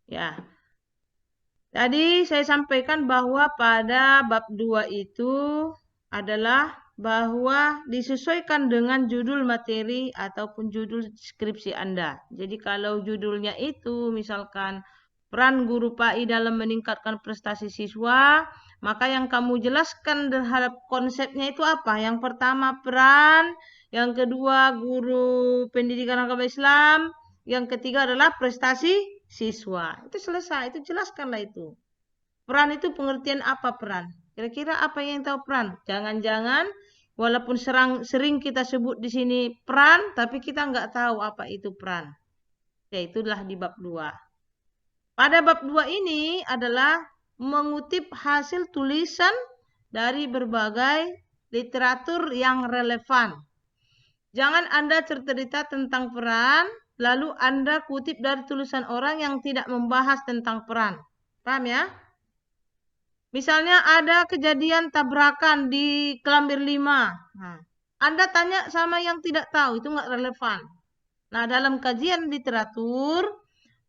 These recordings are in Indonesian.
Ya. Tadi saya sampaikan bahwa pada bab 2 itu adalah bahwa disesuaikan dengan judul materi ataupun judul skripsi Anda. Jadi kalau judulnya itu misalkan peran guru PAI dalam meningkatkan prestasi siswa, maka yang kamu jelaskan terhadap konsepnya itu apa? Yang pertama peran, yang kedua guru pendidikan agama Islam, yang ketiga adalah prestasi siswa. Itu selesai, itu jelaskanlah itu. Peran itu pengertian apa peran? Kira-kira apa yang tahu peran? Jangan-jangan walaupun sering kita sebut di sini peran, tapi kita nggak tahu apa itu peran. Ya, itulah di bab 2. Pada bab 2 ini adalah mengutip hasil tulisan dari berbagai literatur yang relevan. Jangan Anda cerita tentang peran, lalu Anda kutip dari tulisan orang yang tidak membahas tentang peran. Paham ya? Misalnya ada kejadian tabrakan di Kelambir 5. Nah, Anda tanya sama yang tidak tahu, itu nggak relevan. Nah, dalam kajian literatur,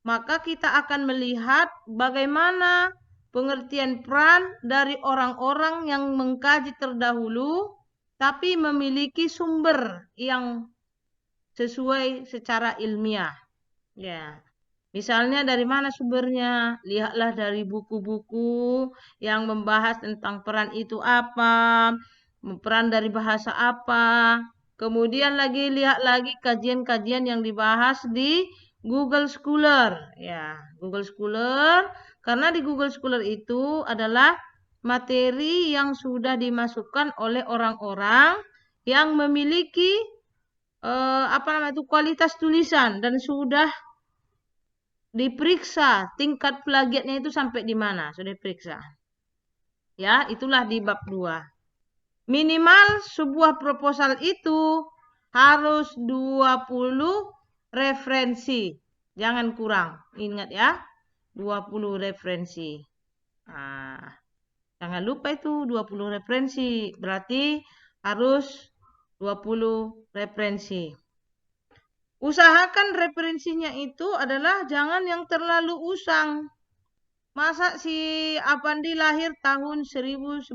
maka kita akan melihat bagaimana pengertian peran dari orang-orang yang mengkaji terdahulu, tapi memiliki sumber yang sesuai secara ilmiah. Ya. Misalnya dari mana sumbernya? Lihatlah dari buku-buku yang membahas tentang peran itu apa, peran dari bahasa apa. Kemudian lihat lagi kajian-kajian yang dibahas di Google Scholar. Ya, Google Scholar karena di Google Scholar itu adalah materi yang sudah dimasukkan oleh orang-orang yang memiliki kualitas tulisan dan sudah diperiksa tingkat plagiatnya itu sampai di mana, sudah diperiksa. Ya, itulah di bab 2. Minimal sebuah proposal itu harus 20 referensi. Jangan kurang. Ingat ya, 20 referensi. Nah, jangan lupa itu 20 referensi. Berarti harus 20 referensi. Usahakan referensinya itu adalah jangan yang terlalu usang. Masa si Apandi lahir tahun 1991.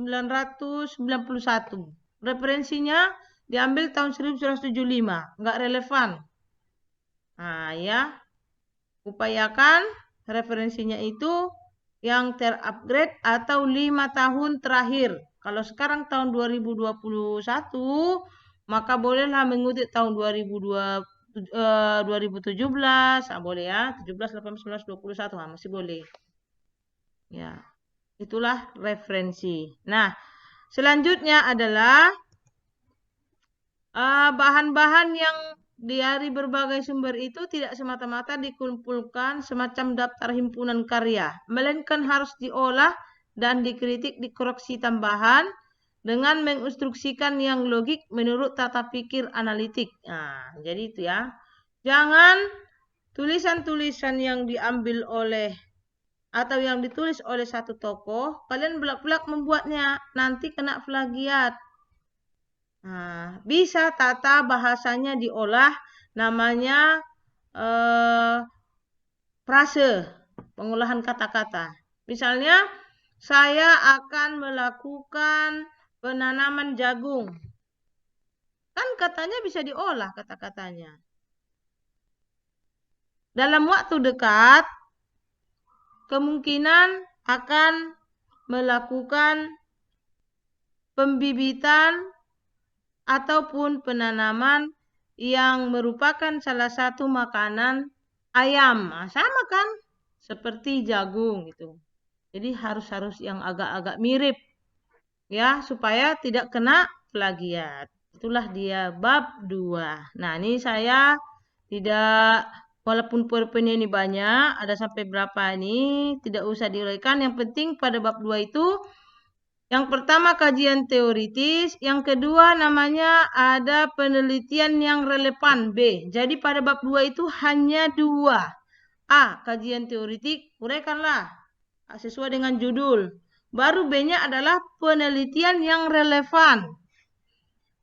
Referensinya diambil tahun 1975. Nggak relevan. Nah ya, upayakan referensinya itu yang terupgrade atau 5 tahun terakhir. Kalau sekarang tahun 2021, maka bolehlah mengutip tahun 2017, boleh ya, 17, 18, 19, 21, masih boleh. Ya, itulah referensi. Nah, selanjutnya adalah bahan-bahan yang dari berbagai sumber itu tidak semata-mata dikumpulkan semacam daftar himpunan karya, melainkan harus diolah dan dikritik, dikoreksi tambahan dengan menginstruksikan yang logik menurut tata pikir analitik. Nah, jadi itu ya. Jangan tulisan-tulisan yang diambil oleh atau yang ditulis oleh satu tokoh, kalian belak-belak membuatnya, nanti kena plagiat. Nah, bisa tata bahasanya diolah, namanya frase, pengolahan kata-kata. Misalnya, saya akan melakukan penanaman jagung. Kan katanya bisa diolah kata-katanya. Dalam waktu dekat, kemungkinan akan melakukan pembibitan ataupun penanaman yang merupakan salah satu makanan ayam. Nah, sama kan? Seperti jagung gitu. Jadi harus yang agak-agak mirip ya supaya tidak kena plagiat. Itulah dia bab 2. Nah, ini saya tidak walaupun powerpoint ini banyak, ada sampai berapa ini, tidak usah diuraikan. Yang penting pada bab 2 itu yang pertama kajian teoritis, yang kedua namanya ada penelitian yang relevan B. Jadi pada bab 2 itu hanya 2. A, kajian teoritik, uraikanlah sesuai dengan judul. Baru B-nya adalah penelitian yang relevan.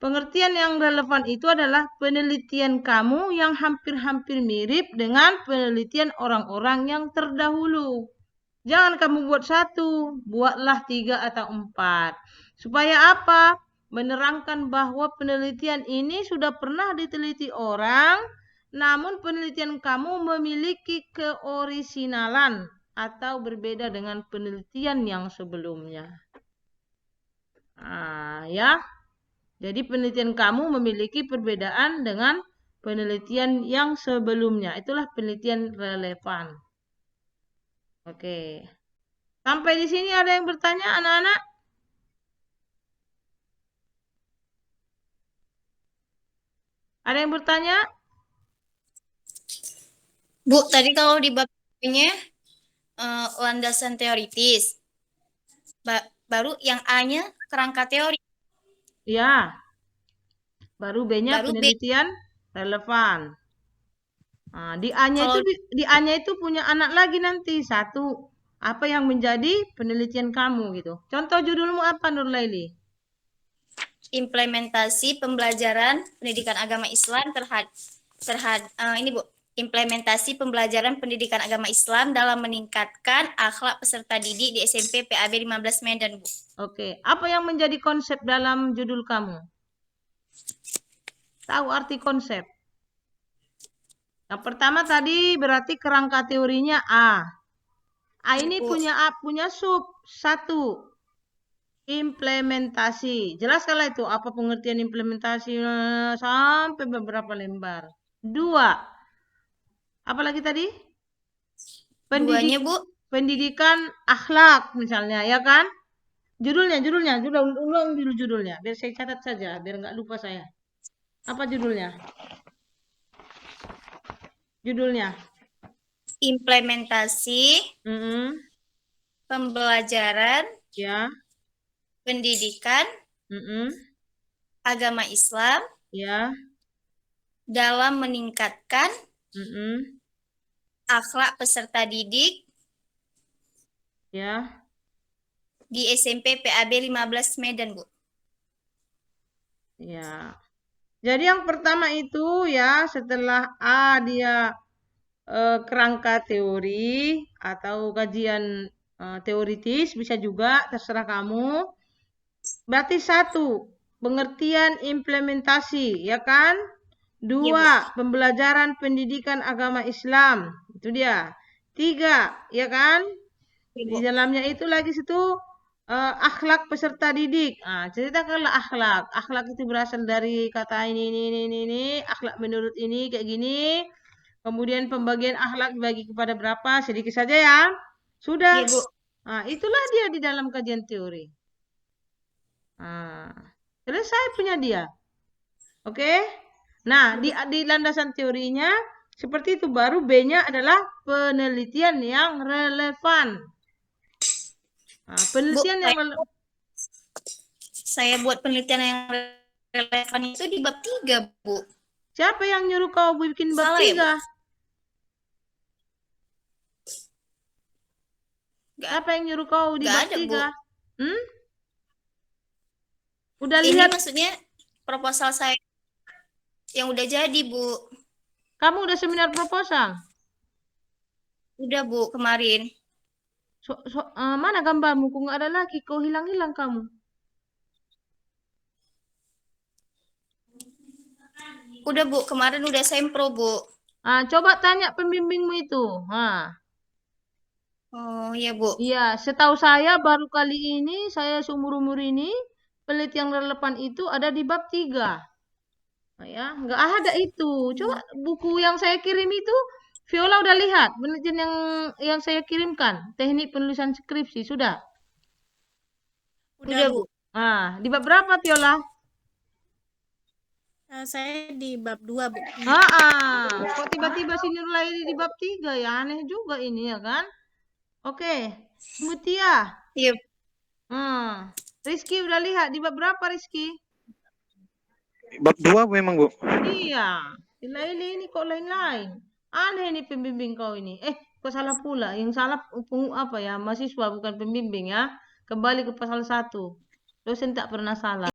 Pengertian yang relevan itu adalah penelitian kamu yang hampir-hampir mirip dengan penelitian orang-orang yang terdahulu. Jangan kamu buat satu, buatlah 3 atau 4. Supaya apa? Menerangkan bahwa penelitian ini sudah pernah diteliti orang, namun penelitian kamu memiliki keorisinalan atau berbeda dengan penelitian yang sebelumnya. Ya. Jadi penelitian kamu memiliki perbedaan dengan penelitian yang sebelumnya. Itulah penelitian relevan. Oke. Sampai di sini ada yang bertanya, anak-anak? Ada yang bertanya? Bu, tadi kalau di babnya landasan teoritis. Baru yang A-nya kerangka teori. Ya. Baru B-nya Baru B. penelitian relevan. Nah, di A-nya itu punya anak lagi nanti satu. Apa yang menjadi penelitian kamu gitu. Contoh judulmu apa, Nurlaili? Implementasi pembelajaran pendidikan agama Islam ini Bu, implementasi pembelajaran pendidikan agama Islam dalam meningkatkan akhlak peserta didik di SMP PAB 15 Medan, Bu. Oke, apa yang menjadi konsep dalam judul kamu? Tahu arti konsep? Yang pertama tadi berarti kerangka teorinya A. A ini punya sub satu. Implementasi. Jelaskanlah itu apa pengertian implementasi sampai beberapa lembar. 2. Apa lagi tadi? Duanya, Bu. Pendidikan akhlak misalnya, ya kan? Judulnya, ulang dulu judulnya. Biar saya catat saja, biar nggak lupa saya. Apa judulnya? Judulnya. Implementasi pembelajaran ya pendidikan agama Islam ya dalam meningkatkan akhlak peserta didik ya di SMP PAB 15 Medan, Bu. Ya. Jadi yang pertama itu ya setelah A dia kerangka teori atau kajian teoritis bisa juga terserah kamu. Berarti 1 pengertian implementasi ya kan? 2 Ya, pembelajaran pendidikan agama Islam itu dia. 3 ya kan? ya, Di dalamnya itu lagi situ akhlak peserta didik. Ceritakanlah akhlak. Akhlak itu berasal dari kata ini. Akhlak menurut ini kayak gini. Kemudian pembagian akhlak dibagi kepada berapa? Sedikit saja ya. Sudah. Ya, Bu. Itulah dia di dalam kajian teori. Selesai punya dia. Oke? Nah, di landasan teorinya seperti itu. Baru B-nya adalah penelitian yang relevan. Penelitian Bu, yang saya buat penelitian yang relevan itu di bab 3, Bu. Siapa yang nyuruh kau bikin bab 3? Ya, siapa yang nyuruh kau di bab 3? Udah ini lihat? Maksudnya proposal saya yang udah jadi, Bu. Kamu udah seminar proposal? Udah, Bu, kemarin. Mana gambarmu? Kok nggak ada lagi? Kau hilang-hilang kamu. Udah, Bu, kemarin udah sempro, Bu. Coba tanya pembimbingmu itu. Oh, iya, Bu. Iya, setahu saya baru kali ini, saya seumur-umur ini, penelitian relevan itu ada di bab 3. Ya, nggak ada itu. Coba buku yang saya kirim itu, Viola udah lihat penelitian yang saya kirimkan, teknik penulisan skripsi, sudah? Udah, Bu. Di bab berapa, Viola? Saya di bab 2, Bu. Kok tiba-tiba si Nurlaili di bab 3 ya? Aneh juga ini ya kan? Oke, Mutia. Iya. Rizky udah lihat di bab berapa, Rizky? Bab 2 memang, Bu. Iya, Nurlaili ini kok lain-lain. Aneh ini pembimbing kau ini. Kok salah pula? Yang salah apa ya? Mahasiswa bukan pembimbing ya. Kembali ke pasal 1. Dosen tak pernah salah.